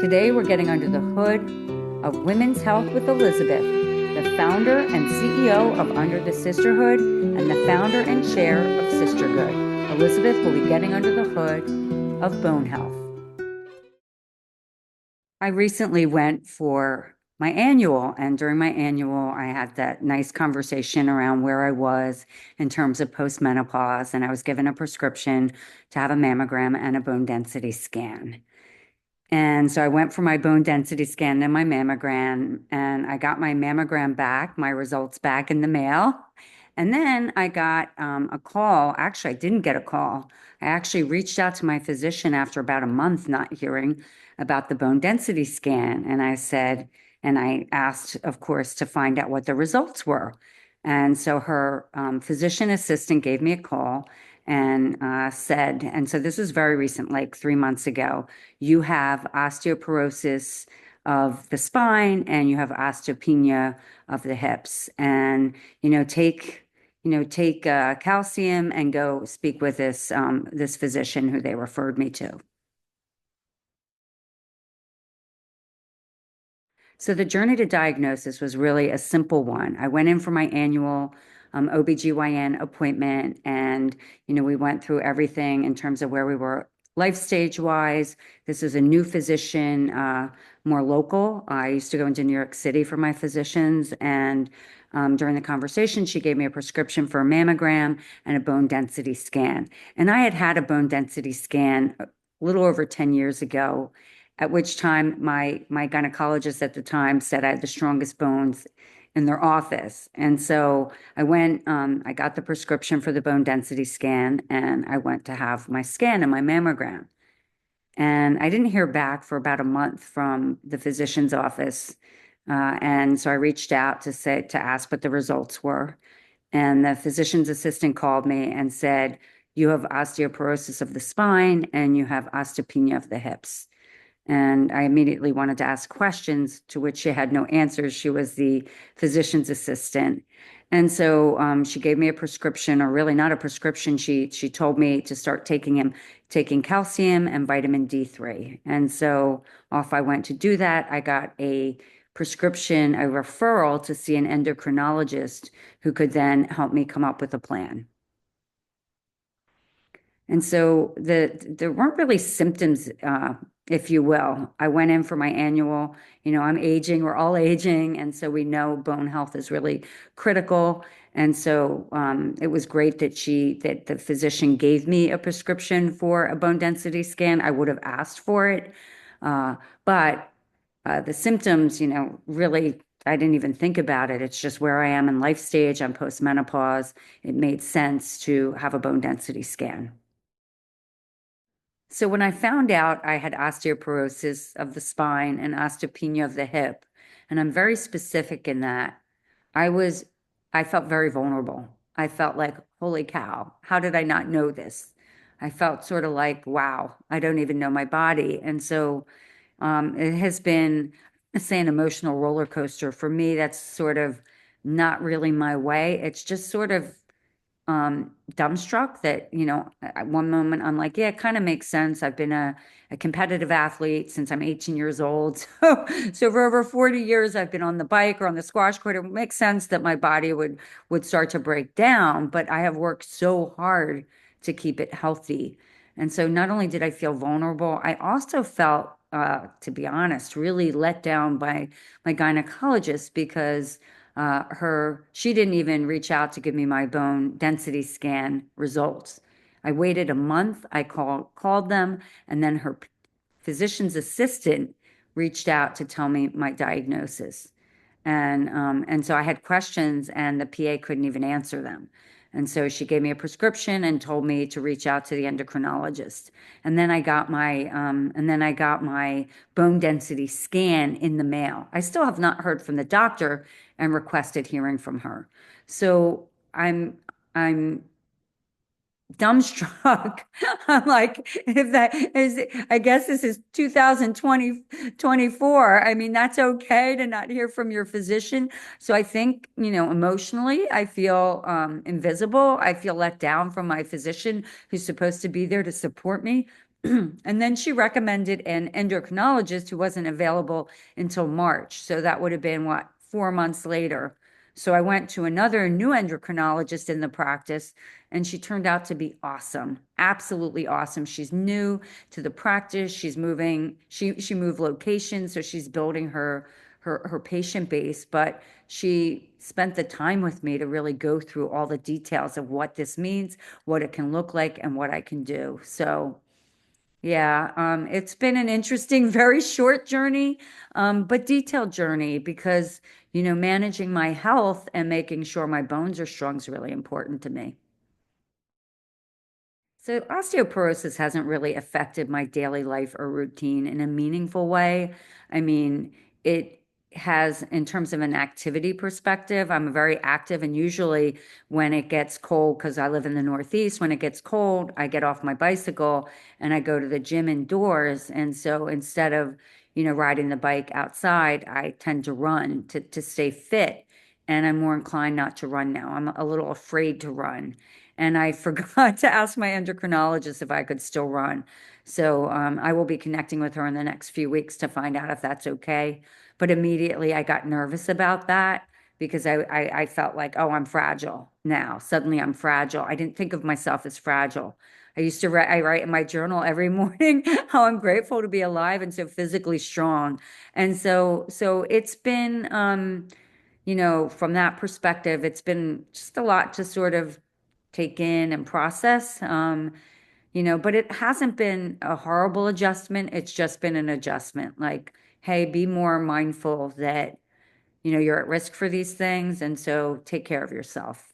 Today we're getting under the hood of women's health with Elizabeth, the founder and CEO of Under the Sisterhood and the founder and chair of Sistergood. Elizabeth will be getting under the hood of bone health. I recently went for my annual, and during my annual, I had that nice conversation around where I was in terms of postmenopause, and I was given a prescription to have a mammogram and a bone density scan. And so I went for my bone density scan and my mammogram, and I got my mammogram back, my results back in the mail. And then I got a call. Actually, I didn't get a call. I actually reached out to my physician after about a month not hearing about the bone density scan. And I said, and I asked, of course, to find out what the results were. And so her physician assistant gave me a call and said, and so this was very recent, like 3 months ago, you have osteoporosis of the spine and you have osteopenia of the hips. And, take calcium and go speak with this physician who they referred me to. So the journey to diagnosis was really a simple one. I went in for my annual OBGYN appointment, and we went through everything in terms of where we were life stage wise. This is a new physician, more local. I used to go into New York City for my physicians, and during the conversation, she gave me a prescription for a mammogram and a bone density scan. And I had had a bone density scan a little over 10 years ago, at which time my gynecologist at the time said I had the strongest bones in their office. And so I went, I got the prescription for the bone density scan, and I went to have my scan and my mammogram. And I didn't hear back for about a month from the physician's office. And so I reached out to ask what the results were. And the physician's assistant called me and said, you have osteoporosis of the spine and you have osteopenia of the hips. And I immediately wanted to ask questions, to which she had no answers. She was the physician's assistant. And so she gave me a prescription, or really not a prescription. She told me to start taking calcium and vitamin D3. And so off I went to do that. I got a prescription, a referral to see an endocrinologist who could then help me come up with a plan. And so there weren't really symptoms, if you will. I went in for my annual, I'm aging, we're all aging. And so we know bone health is really critical. And so it was great that the physician gave me a prescription for a bone density scan. I would have asked for it. But the symptoms, really, I didn't even think about it. It's just where I am in life stage. I'm postmenopause. It made sense to have a bone density scan. So when I found out I had osteoporosis of the spine and osteopenia of the hip, and I'm very specific in that, I was, I felt very vulnerable. I felt like, holy cow, how did I not know this? I felt sort of like, wow, I don't even know my body. And so it has been, say, an emotional roller coaster. For me, that's sort of not really my way. It's just sort of dumbstruck that, at one moment I'm like, yeah, it kind of makes sense. I've been a competitive athlete since I'm 18 years old. So for over 40 years, I've been on the bike or on the squash court. It makes sense that my body would start to break down, but I have worked so hard to keep it healthy. And so not only did I feel vulnerable, I also felt, to be honest, really let down by my gynecologist because she didn't even reach out to give me my bone density scan results. I waited a month. I called them, and then her physician's assistant reached out to tell me my diagnosis. And so I had questions, and the PA couldn't even answer them. And so she gave me a prescription and told me to reach out to the endocrinologist. And then I got my bone density scan in the mail. I still have not heard from the doctor and requested hearing from her. So I'm dumbstruck. I'm like, if that is, I guess this is 2024. I mean, that's okay to not hear from your physician. So I think, emotionally, I feel invisible. I feel let down from my physician who's supposed to be there to support me. And then she recommended an endocrinologist who wasn't available until March. So that would have been what, 4 months later. So I went to another new endocrinologist in the practice, and she turned out to be awesome, absolutely awesome. She's new to the practice. She's moving, she moved locations, so she's building her patient base, but she spent the time with me to really go through all the details of what this means, what it can look like, and what I can do. So yeah, it's been an interesting, very short journey, but detailed journey because, managing my health and making sure my bones are strong is really important to me. So osteoporosis hasn't really affected my daily life or routine in a meaningful way. I mean, it has, in terms of an activity perspective, I'm very active, and usually when it gets cold, because I live in the Northeast, when it gets cold, I get off my bicycle and I go to the gym indoors. And so instead of, riding the bike outside, I tend to run to stay fit. And I'm more inclined not to run now. I'm a little afraid to run, and I forgot to ask my endocrinologist if I could still run. So I will be connecting with her in the next few weeks to find out if that's okay. But immediately I got nervous about that because I felt like, oh, I'm fragile now. Suddenly I'm fragile. I didn't think of myself as fragile. I write in my journal every morning how I'm grateful to be alive and so physically strong. And so it's been, from that perspective, it's been just a lot to sort of take in and process. But it hasn't been a horrible adjustment. It's just been an adjustment. Like, hey, be more mindful that, you're at risk for these things. And so take care of yourself.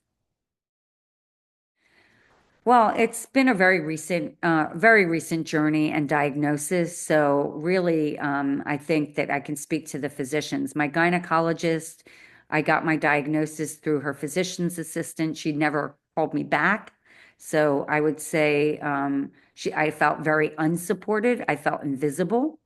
Well, it's been a very recent journey and diagnosis. So really, I think that I can speak to the physicians. My gynecologist, I got my diagnosis through her physician's assistant. She never called me back. So I would say I felt very unsupported. I felt invisible.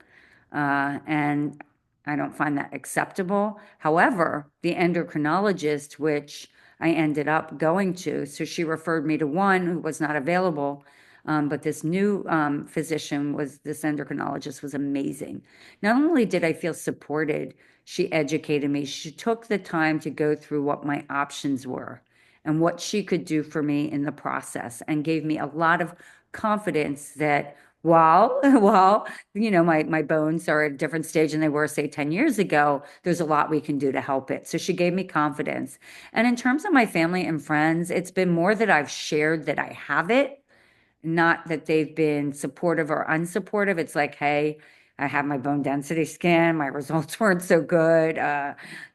And I don't find that acceptable. However, the endocrinologist, which I ended up going to, so she referred me to one who was not available. But this new this endocrinologist was amazing. Not only did I feel supported, she educated me. She took the time to go through what my options were and what she could do for me in the process, and gave me a lot of confidence that while my bones are at a different stage than they were, say, 10 years ago, there's a lot we can do to help it. So she gave me confidence. And in terms of my family and friends, it's been more that I've shared that I have it, not that they've been supportive or unsupportive. It's like, hey, I have my bone density scan. My results weren't so good.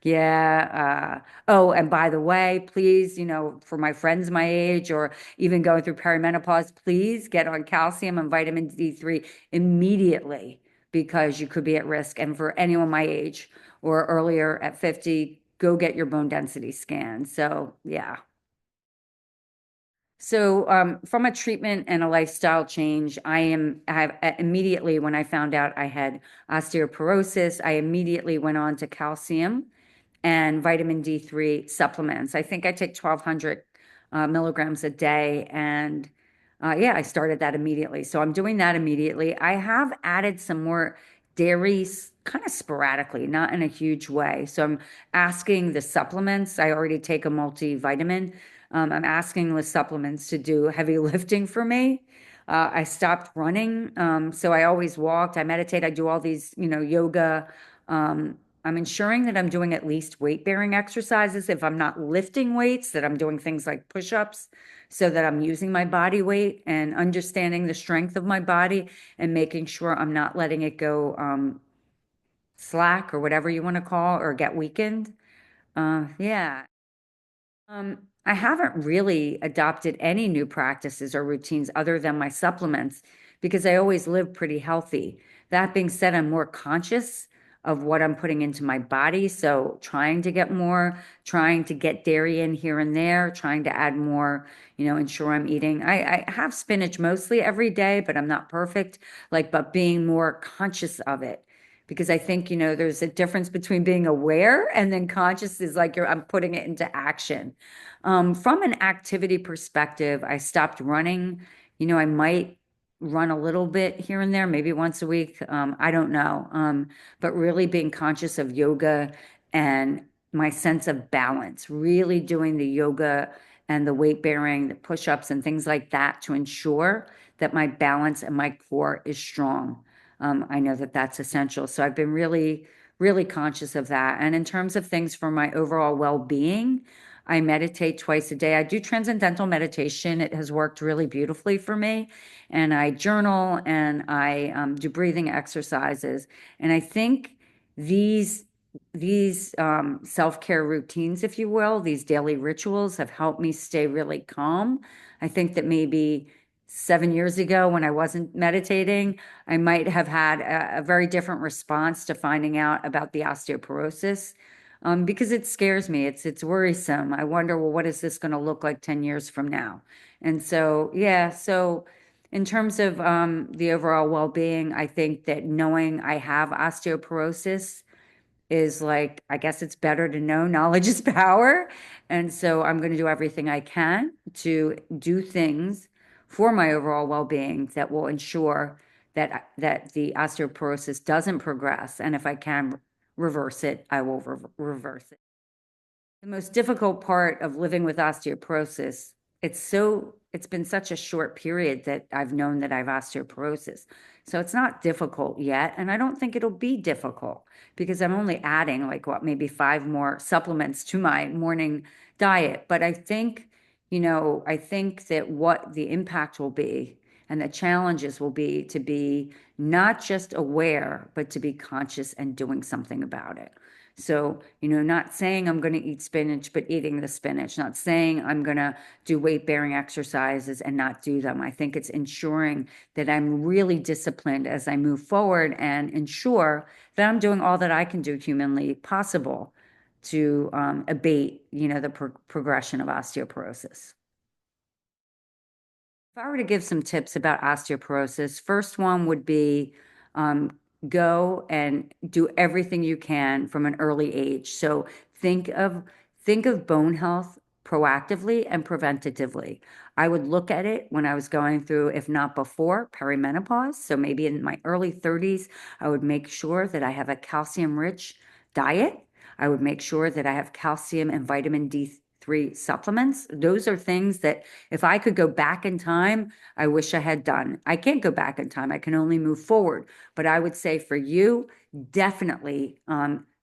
Yeah. Oh, and by the way, please, for my friends my age or even going through perimenopause, please get on calcium and vitamin D3 immediately because you could be at risk. And for anyone my age or earlier at 50, go get your bone density scan. So, yeah. So, from a treatment and a lifestyle change, I have immediately, when I found out I had osteoporosis, I immediately went on to calcium and vitamin D3 supplements. I think I take 1,200 milligrams a day. And yeah, I started that immediately. So I'm doing that immediately. I have added some more dairy kind of sporadically, not in a huge way. So I'm asking the supplements. I already take a multivitamin. I'm asking the supplements to do heavy lifting for me. I stopped running. So I always walked, I meditate, I do all these, yoga. I'm ensuring that I'm doing at least weight bearing exercises. If I'm not lifting weights, that I'm doing things like push ups so that I'm using my body weight and understanding the strength of my body and making sure I'm not letting it go slack or whatever you want to call or get weakened. Yeah. I haven't really adopted any new practices or routines other than my supplements because I always live pretty healthy. That being said, I'm more conscious of what I'm putting into my body. So trying to get more, trying to get dairy in here and there, trying to add more, ensure I'm eating. I have spinach mostly every day, but I'm not perfect. But being more conscious of it because I think, there's a difference between being aware and then conscious is like I'm putting it into action. From an activity perspective, I stopped running. I might run a little bit here and there, maybe once a week. I don't know. But really being conscious of yoga and my sense of balance, really doing the yoga and the weight bearing, the push-ups and things like that to ensure that my balance and my core is strong. I know that that's essential. So I've been really, really conscious of that. And in terms of things for my overall well-being, I meditate twice a day. I do transcendental meditation. It has worked really beautifully for me. And I journal and I do breathing exercises. And I think these self-care routines, if you will, these daily rituals have helped me stay really calm. I think that maybe 7 years ago when I wasn't meditating, I might have had a very different response to finding out about the osteoporosis, because it scares me. It's worrisome. I wonder, well, what is this going to look like 10 years from now? And so, yeah, so in terms of the overall well-being, I think that knowing I have osteoporosis is like, I guess it's better to know knowledge is power. And so I'm going to do everything I can to do things for my overall well-being that will ensure that the osteoporosis doesn't progress. And if I can reverse it, I will reverse it. The most difficult part of living with osteoporosis, it's been such a short period that I've known that I've osteoporosis. So it's not difficult yet. And I don't think it'll be difficult because I'm only adding like what, maybe 5 more supplements to my morning diet. But I think, I think that what the impact will be and the challenges will be to be not just aware, but to be conscious and doing something about it. So, not saying I'm going to eat spinach, but eating the spinach, not saying I'm going to do weight bearing exercises and not do them. I think it's ensuring that I'm really disciplined as I move forward and ensure that I'm doing all that I can do humanly possible to abate, the progression of osteoporosis. If I were to give some tips about osteoporosis, first one would be um, go and do everything you can from an early age. So think of think of bone health proactively and preventatively. I would look at it when I was going through, if not before, perimenopause. So maybe in my early 30s, I would make sure that I have a calcium-rich diet. I would make sure that I have calcium and vitamin D3 supplements. Those are things that if I could go back in time, I wish I had done. I can't go back in time. I can only move forward. But I would say for you, definitely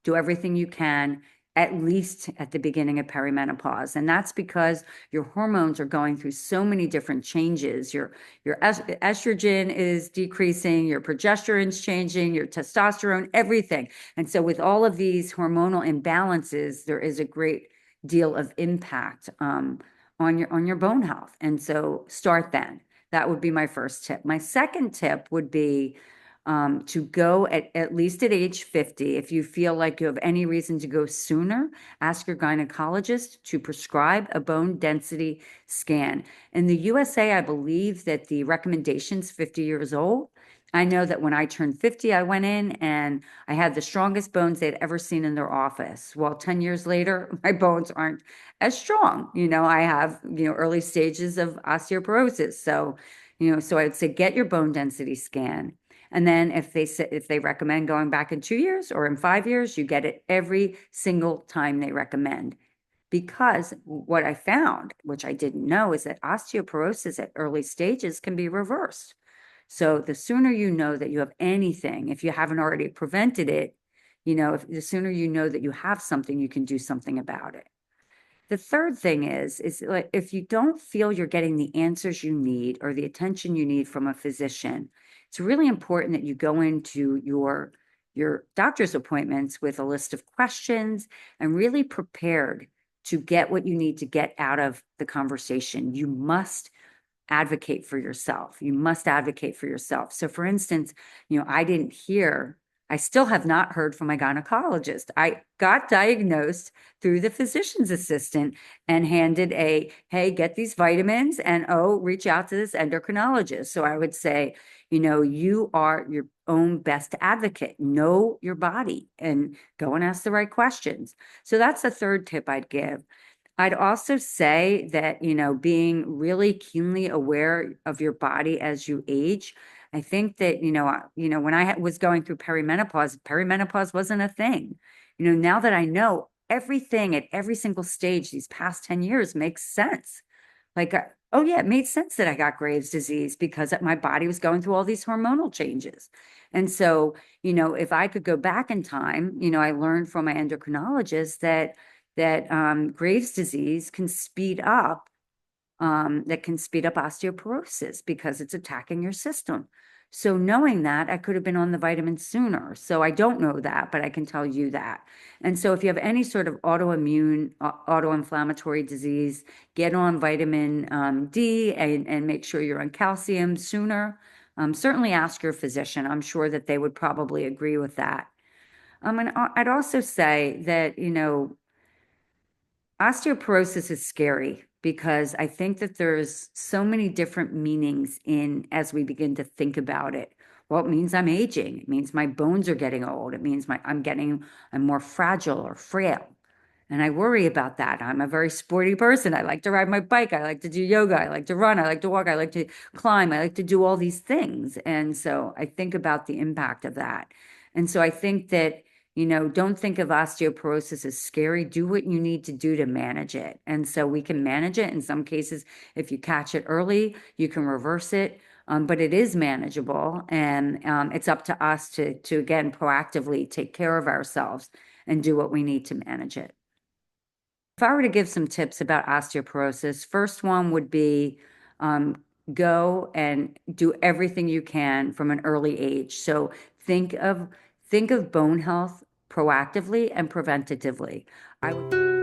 do everything you can, at least at the beginning of perimenopause. And that's because your hormones are going through so many different changes. Your estrogen is decreasing, your progesterone's changing, your testosterone, everything. And so with all of these hormonal imbalances, there is a great deal of impact on your bone health. And so start then. That would be my first tip. My second tip would be to go at least at age 50. If you feel like you have any reason to go sooner, ask your gynecologist to prescribe a bone density scan. In the USA, I believe that the recommendation's 50 years old. I know that when I turned 50, I went in and I had the strongest bones they'd ever seen in their office. Well, 10 years later, my bones aren't as strong. I have, early stages of osteoporosis. So, so I'd say get your bone density scan. And then if they recommend going back in 2 years or in 5 years, you get it every single time they recommend. Because what I found, which I didn't know, is that osteoporosis at early stages can be reversed. So the sooner you know that you have anything, if you haven't already prevented it, if the sooner you know that you have something, you can do something about it. The third thing is like if you don't feel you're getting the answers you need or the attention you need from a physician, it's really important that you go into your doctor's appointments with a list of questions and really prepared to get what you need to get out of the conversation. You must advocate for yourself. You must advocate for yourself. So for instance, I still have not heard from my gynecologist. I got diagnosed through the physician's assistant and handed hey, get these vitamins and reach out to this endocrinologist. So I would say, you are your own best advocate. Know your body and go and ask the right questions. So that's the third tip I'd give. I'd also say that, being really keenly aware of your body as you age. I think that, when I was going through perimenopause wasn't a thing. Now that I know everything at every single stage these past 10 years makes sense. Like, oh yeah, it made sense that I got Graves' disease because my body was going through all these hormonal changes. And so, if I could go back in time, I learned from my endocrinologist that Graves' disease can speed up osteoporosis because it's attacking your system. So knowing that, I could have been on the vitamin sooner. So I don't know that, but I can tell you that. And so if you have any sort of autoinflammatory disease, get on vitamin D and make sure you're on calcium sooner. Certainly ask your physician. I'm sure that they would probably agree with that. And I'd also say that, osteoporosis is scary because I think that there's so many different meanings in as we begin to think about it. Well, it means I'm aging. It means my bones are getting old. It means I'm more fragile or frail. And I worry about that. I'm a very sporty person. I like to ride my bike. I like to do yoga. I like to run. I like to walk. I like to climb. I like to do all these things. And so I think about the impact of that. And so I think that, don't think of osteoporosis as scary. Do what you need to do to manage it. And so we can manage it. In some cases, if you catch it early, you can reverse it. But it is manageable. And it's up to us to, again, proactively take care of ourselves and do what we need to manage it. If I were to give some tips about osteoporosis, first one would be um, go and do everything you can from an early age. So think of bone health proactively and preventatively. I would